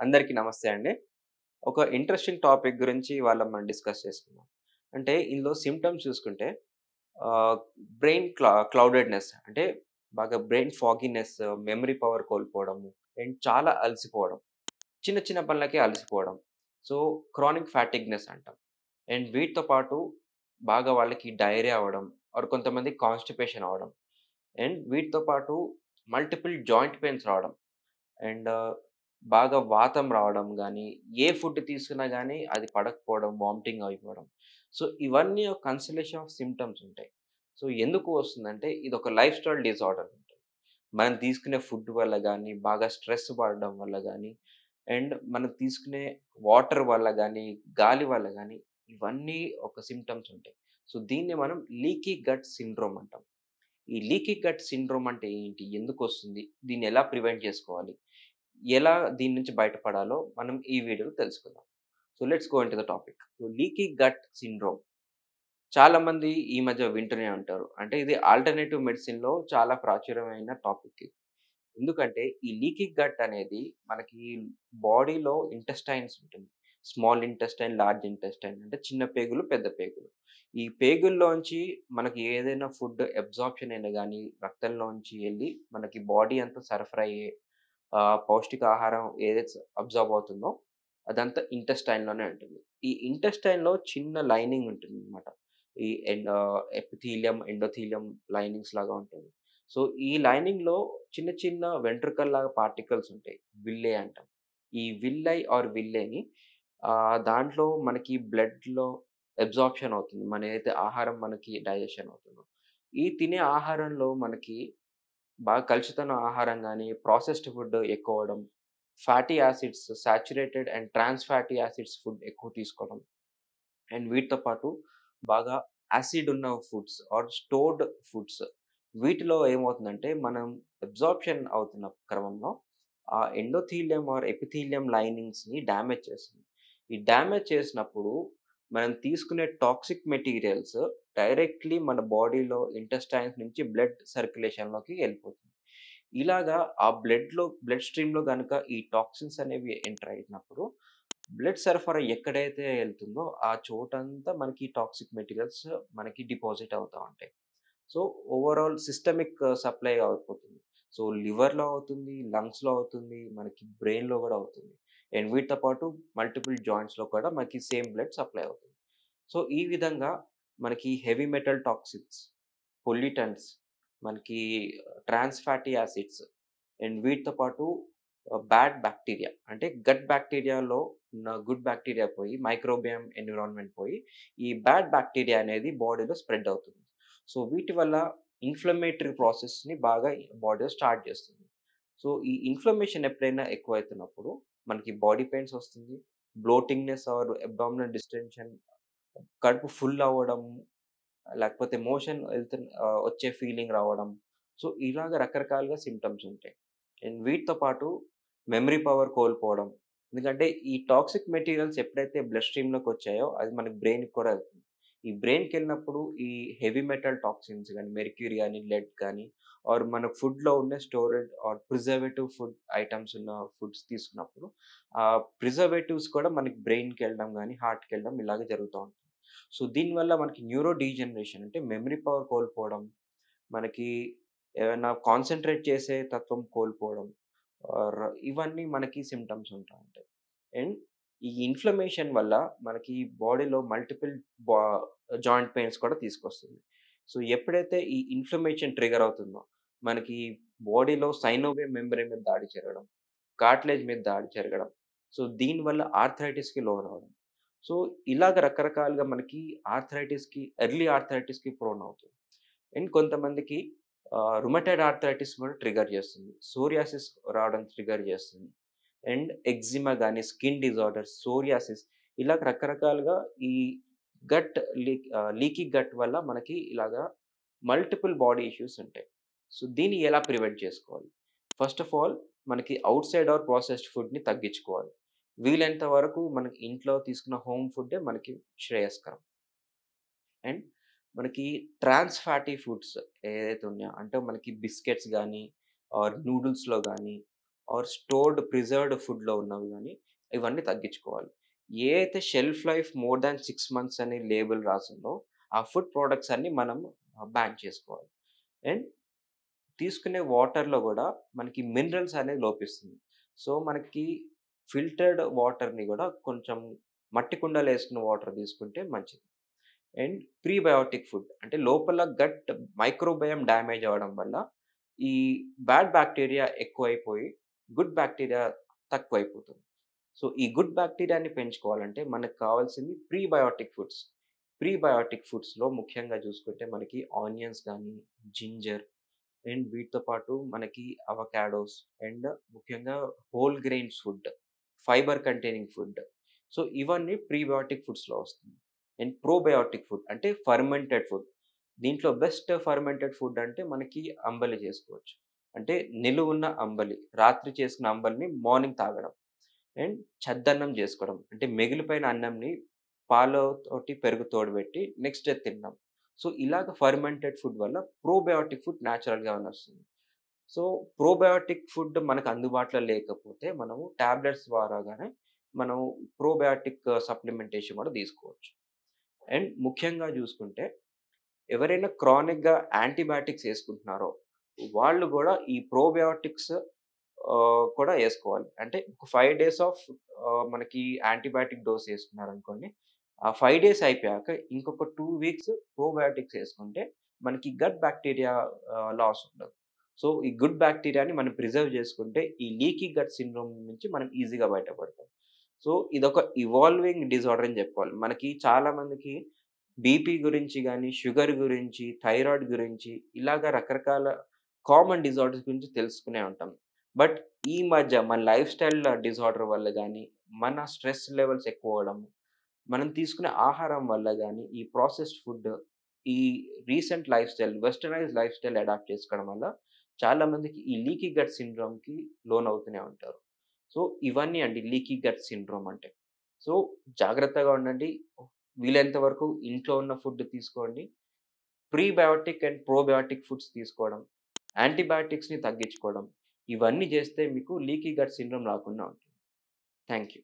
అందరికీ నమస్తే అండి. ఒక ఇంట్రెస్టింగ్ టాపిక్ గురించి ఇవాళ మనం డిస్కస్ చేసుకుందాం. అంటే ఇందులో సింప్టమ్స్ చూసుకుంటే ఆహ్, బ్రెయిన్ క్లౌడెడ్‌నెస్ అంటే బాగా బ్రెయిన్ ఫాగీనెస్, మెమరీ పవర్ కోల్పోవడము అండ్ చాలా అలసిపోవడం. చిన్న చిన్న పనులకే అలసిపోవడం. సో, క్రానిక్ ఫాటిగ్‌నెస్ అంటాం. అండ్ వీటితో పాటు బాగా వాళ్ళకి డయేరియా అవ్వడం ఆర్ కొంతమందికి కాన్‌స్టిపేషన్ అవ్వడం. అండ్ వీటితో పాటు మల్టిపుల్ జాయింట్ పెయిన్స్ రావడం. అండ్ బాగా వాతం రావడం గానీ, ఏ ఫుడ్ తీసుకున్నా గానీ అది పడకపోవడం, వామిటింగ్ అయిపోవడం. సో, ఇవన్నీ ఒక కన్సలేషన్ ఆఫ్ సింప్టమ్స్ ఉంటాయి. సో, ఎందుకు వస్తుందంటే ఇదొక లైఫ్ స్టైల్ డిజార్డర్ ఉంటుంది. మనం తీసుకునే ఫుడ్ వల్ల గానీ, బాగా స్ట్రెస్ పడడం వల్ల గానీ, అండ్ మనం తీసుకునే వాటర్ వల్ల గానీ, గాలి వల్ల గానీ, ఇవన్నీ ఒక సింప్టమ్స్ ఉంటాయి. సో, దీన్ని మనం లీకీ గట్ సిండ్రోమ్ అంటాం. ఈ లీకీ గట్ సిండ్రోమ్ అంటే ఏంటి? ఎందుకొస్తుంది? దీన్ని ఎలా ప్రివెంట్ చేసుకోవాలి? ఎలా దీని నుంచి బయటపడాలో మనం ఈ వీడియోలో తెలుసుకుందాం. So, let's go into the topic. So, leaky gut syndrome చాలామంది ఈ మధ్య వింటూనే ఉంటారు. అంటే ఇది ఆల్టర్‌నేటివ్ మెడిసిన్‌లో చాలా ప్రాచుర్యమైన టాపిక్ ఇది. ఎందుకంటే ఈ లీకీ గట్ అనేది మనకి బాడీలో ఇంటెస్టైన్స్ ఉంటుంది. స్మాల్ ఇంటెస్టైన్, లార్జ్ ఇంటెస్టైన్ అంటే చిన్న పేగులు, పెద్ద పేగులు. ఈ పేగుల్లోంచి మనకి ఏదైనా ఫుడ్ అబ్సార్ప్షన్ అయినా గాని రక్తంలోంచి ఎళ్లి మనకి బాడీ అంతా సరఫరా అయ్యే పౌష్టికాహారం ఏదైతే అబ్సార్బ్ అవుతుందో అదంతా ఇంటెస్టైన్‌లోనే ఉంటుంది. ఈ ఇంటెస్టైన్‌లో చిన్న లైనింగ్ ఉంటుందన్నమాట. ఈ ఎపిథీలియం, ఎండోథీలియం లైనింగ్స్ లాగా ఉంటుంది. సో, ఈ లైనింగ్‌లో చిన్న చిన్న వెంట్రుకల్లాగా పార్టికల్స్ ఉంటాయి. విల్లే అంటాం. ఈ విల్లై ఆర్ విల్లేని దాంట్లో మనకి బ్లడ్‌లో అబ్సార్ప్షన్ అవుతుంది. మన ఏదైతే ఆహారం మనకి డైజెషన్ అవుతుందో. ఈ తినే ఆహారంలో మనకి బాగా కలుషితమైన ఆహారం గాని, ప్రాసెస్డ్ ఫుడ్ ఎక్కువవ్వడం, fatty acids, saturated and trans fatty acids food ఎక్కువ తీసుకోవడం. అండ్ వీటితో పాటు బాగా యాసిడ్ ఉన్న ఫుడ్స్ ఆర్ స్టోర్డ్ ఫుడ్స్. వీటిలో ఏమవుతుందంటే మనం అబ్సార్ప్షన్ అవుతున్న క్రమంలో ఆ ఎండోథీలియం ఆర్ ఎపిథీలియం లైనింగ్స్‌ని డ్యామేజ్ చేస్తుంది. ఈ డ్యామేజ్ చేసినప్పుడు మనం తీసుకునే టాక్సిక్ మెటీరియల్స్ డైరెక్ట్‌లీ మన బాడీలో ఇంటెస్టైన్స్ నుంచి బ్లడ్ సర్క్యులేషన్‌లోకి ఎళ్ళిపోతుంది. ఇలాగా ఆ బ్లడ్ స్ట్రీమ్‌లో గనక ఈ టాక్సిన్స్ అనేవి ఎంటర్ అయినప్పుడు బ్లడ్ సరఫరా ఎక్కడైతే ఎళ్తుందో, ఆ చోటంతా మనకి టాక్సిక్ మెటీరియల్స్ మనకి డిపాజిట్ అవుతా ఉంటాయి. సో, ఓవరాల్ సిస్టమిక్ సప్లై అయిపోతుంది. సో, లివర్‌లో అవుతుంది, లంగ్స్‌లో అవుతుంది, మనకి బ్రెయిన్‌లో గూడా అవుతుంది. అండ్ వీటితో పాటు మల్టిపుల్ జాయింట్స్‌లో కూడా మనకి సేమ్ బ్లడ్ సప్లై అవుతుంది. సో, ఈ విధంగా మనకి హెవీ మెటల్ టాక్సిన్స్, పొల్యూటెంట్స్, మనకి ట్రాన్స్ ఫ్యాటీ యాసిడ్స్ అండ్ వీటితో పాటు బ్యాడ్ బాక్టీరియా అంటే గట్ బాక్టీరియాలో ఉన్న గుడ్ బాక్టీరియా పోయి మైక్రోబియం ఎన్విరాన్మెంట్ పోయి ఈ బ్యాడ్ బాక్టీరియా అనేది బాడీలో స్ప్రెడ్ అవుతుంది. సో, వీటి వల్ల ఇన్‌ఫ్లమేటరీ ప్రాసెస్‌ని బాగా బాడీలో స్టార్ట్ చేస్తుంది. సో, ఈ ఇన్‌ఫ్లమేషన్ ఎప్పుడైనా ఎక్కువైతున్నప్పుడు మనకి బాడీ పెయిన్స్ వస్తుంది. బ్లోటింగ్‌నెస్ ఆర్ అబ్డామినల్ డిస్టెన్షన్, కడుపు ఫుల్ అవ్వడం, లేకపోతే మోషన్ వచ్చే ఫీలింగ్ రావడం. సో, ఇలాగ రకరకాలుగా సింప్టమ్స్ ఉంటాయి. అండ్ వీటితో పాటు మెమరీ పవర్ కోల్పోవడం. ఎందుకంటే ఈ టాక్సిక్ మెటీరియల్స్ ఎప్పుడైతే బ్లడ్ స్ట్రీమ్‌లోకొచ్చాయో అది మన బ్రెయిన్‌కి కూడా వెళ్తుంది. ఈ బ్రెయిన్‌కెళ్ళినప్పుడు ఈ హెవీ మెటల్ టాక్సిన్స్ గాని, మెర్క్యూరీ గాని, లెడ్ గాని ఆర్ మన ఫుడ్‌లో ఉన్న storage are preservative food items ఉన్న ఫుడ్స్ తీసుకున్నప్పుడు ప్రిజర్వేటివ్స్ కూడా మనకి బ్రెయిన్‌కెళ్ళడం గాని, హార్ట్‌కెళ్ళడం ఇలాగే జరుగుతా ఉంటుంది. సో, దీనివల్ల మనకి న్యూరో డీజనరేషన్ అంటే మెమరీ పవర్ కోల్పోవడం, మనకి ఏమైనా కాన్సంట్రేట్ చేసే తత్వం కోల్పోవడం ఆర్ ఇవన్నీ మనకి సింప్టమ్స్ ఉంటా ఉంటాయి. అండ్ ఈ ఇన్‌ఫ్లమేషన్ వల్ల మనకి బాడీలో మల్టిపుల్ బా జాయింట్ పెయిన్స్ కూడా తీసుకొస్తుంది. సో, ఎప్పుడైతే ఈ ఇన్‌ఫ్లమేషన్ ట్రిగ్గర్ అవుతుందో, మనకి బాడీలో సైనోవియం మెంబ్రేన్ మీద దాడి జరగడం, కార్టిలేజ్ మీద దాడి జరగడం. సో, దీనివల్ల ఆర్థరైటిస్‌కి లోనవ్వడం. సో, ఇలాగ రకరకాలుగా మనకి ఎర్లీ ఆర్థరైటిస్‌కి ప్రోన్ అవుతుంది. అండ్ కొంతమందికి రుమటాయిడ్ ఆర్థరైటిస్ కూడా ట్రిగ్గర్ చేస్తుంది. సోరియాసిస్ రావడం ట్రిగ్గర్ చేస్తుంది. అండ్ ఎగ్జిమా గాని, స్కిన్ డిజార్డర్స్, సోరియాసిస్ ఇలాగ రకరకాలుగా ఈ లీకీ గట్ వల్ల మనకి ఇలాగా మల్టిపుల్ బాడీ ఇష్యూస్ ఉంటాయి. సో, దీన్ని ఎలా ప్రివెంట్ చేసుకోవాలి? ఫస్ట్ ఆఫ్ ఆల్ మనకి ఔట్‌సైడ్ ఆర్ ప్రాసెస్డ్ ఫుడ్‌ని తగ్గించుకోవాలి. వీలైనంత వరకు మనకి ఇంట్లో తీసుకున్న హోమ్ ఫుడ్డే మనకి శ్రేయస్కరం. అండ్ మనకి ట్రాన్స్ ఫ్యాటీ ఫుడ్స్ ఏదైతే ఉన్నాయో అంటే మనకి బిస్కెట్స్ గానీ, ఆర్ నూడిల్స్‌లో గానీ, ఆర్ స్టోర్డ్, ప్రిజర్వ్డ్ ఫుడ్‌లో ఉన్నవి గాని, ఇవన్నీ తగ్గించుకోవాలి. ఏ అయితే shelf life more than 6 months అని లేబుల్ రాసుందో, ఆ ఫుడ్ ప్రొడక్ట్స్ అన్నీ మనం బ్యాన్ చేసుకోవాలి. అండ్ తీసుకునే వాటర్‌లో గూడా మనకి మినరల్స్ అనేది లోపిస్తుంది. సో, మనకి ఫిల్టర్డ్ వాటర్‌ని గూడా కొంచెం మట్టి కుండలో ఏసుకున్న వాటర్ తీసుకుంటే మంచిది. అండ్ ప్రీబయోటిక్ ఫుడ్ అంటే లోపల గట్ మైక్రోబయామ్ డ్యామేజ్ అవ్వడం వల్ల ఈ బ్యాడ్ బాక్టీరియా ఎక్కువైపోయి గుడ్ బాక్టీరియా తక్కువైపోతుంది. సో, ఈ గుడ్ బాక్టీరియాని పెంచుకోవాలంటే మనకు కావాల్సింది ప్రీబయోటిక్ ఫుడ్స్. ప్రీబయోటిక్ ఫుడ్స్‌లో ముఖ్యంగా చూసుకుంటే మనకి ఆనియన్స్ గానీ, జింజర్ అండ్ వీటితో పాటు మనకి అవకాడోస్ అండ్ ముఖ్యంగా whole grains food, fibre containing food. So, ఇవన్నీ ప్రీబయోటిక్ ఫుడ్స్‌లో వస్తుంది. అండ్ ప్రోబయోటిక్ ఫుడ్ అంటే ఫర్మెంటెడ్ ఫుడ్. దీంట్లో బెస్ట్ ఫర్మెంటెడ్ ఫుడ్ అంటే మనకి అంబలి చేసుకోవచ్చు. అంటే నిలువున్న అంబలి. రాత్రి చేసిన అంబలిని మార్నింగ్ తాగడం. అండ్ చద్దన్నం జేసుకోవడం. అంటే మిగిలిపోయిన అన్నంని పాలతోటి పెరుగు తోడుబెట్టి నెక్స్ట్ డే తినడం. సో, ఇలాగ ఫర్మెంటెడ్ ఫుడ్ వల్ల ప్రోబయోటిక్ ఫుడ్ న్యాచురల్‌గానే వస్తుంది. సో, ప్రోబయోటిక్ ఫుడ్ మనకు అందుబాటులో లేకపోతే మనము టాబ్లెట్స్ ద్వారా గాని మనం ప్రోబయోటిక్ సప్లిమెంటేషన్ కూడా తీసుకోవచ్చు. అండ్ ముఖ్యంగా జూసుకుంటే ఎవరైనా క్రానిక్‌గా యాంటీబయాటిక్స్ యేసుకుంటున్నారో వాళ్ళు గూడా ఈ ప్రోబయోటిక్స్ కూడా యేసుకోవాలి. అంటే ఒక 5 డేస్ ఆఫ్ మనకి యాంటీబయాటిక్ డోస్ యేసుకున్నారనుకోండి. ఆ 5 డేస్ అయిపోయాక ఇంకొక 2 వీక్స్ ప్రోబయోటిక్స్ యేసుకుంటే మనకి గట్ బాక్టీరియా లాస్ ఉండదు. సో, ఈ గుడ్ బాక్టీరియాని మనం ప్రిజర్వ్ చేసుకుంటే ఈ లీకీ గట్ సిండ్రోమ్ నుంచి మనం ఈజీగా బయటపడతాం. సో, ఇదొక ఇవాల్వింగ్ డిజార్డర్ అని జెప్పుకోవాలి. మనకి చాలా మందికి బీపీ గురించి గాని, షుగర్ గురించి, థైరాయిడ్ గురించి ఇలాగ రకరకాల కామన్ డిజార్డర్స్ గురించి తెలుసుకునే ఉంటాం. బట్ ఈ మధ్య మన లైఫ్ స్టైల్ డిజార్డర్ వల్ల గాని, మన స్ట్రెస్ లెవెల్స్ ఎక్కువవ్వడం, మనం తీసుకునే ఆహారం వల్ల గాని, ఈ ప్రాసెస్డ్ ఫుడ్, ఈ recent life style, westernised life style adapt చేసుకోవడం వల్ల చాలా మందికి ఈ లీకీ గట్ సిండ్రోమ్‌కి లోనవుతూనే ఉంటారు. సో, ఇవన్నీ అండి లీకీ గట్ సిండ్రోమ్ అంటే. సో, జాగ్రత్తగా ఉండండి. వీలైనంత వరకు ఇంట్లో ఉన్న ఫుడ్ తీసుకోండి. ప్రీబయోటిక్ అండ్ ప్రోబయోటిక్ ఫుడ్స్ తీసుకోవడం, యాంటీబయోటిక్స్‌ని తగ్గించుకోవడం. ఇవన్నీ చేస్తే మీకు లీకీ గట్ సిండ్రోమ్ రాకుండా ఉంటుంది. Thank you.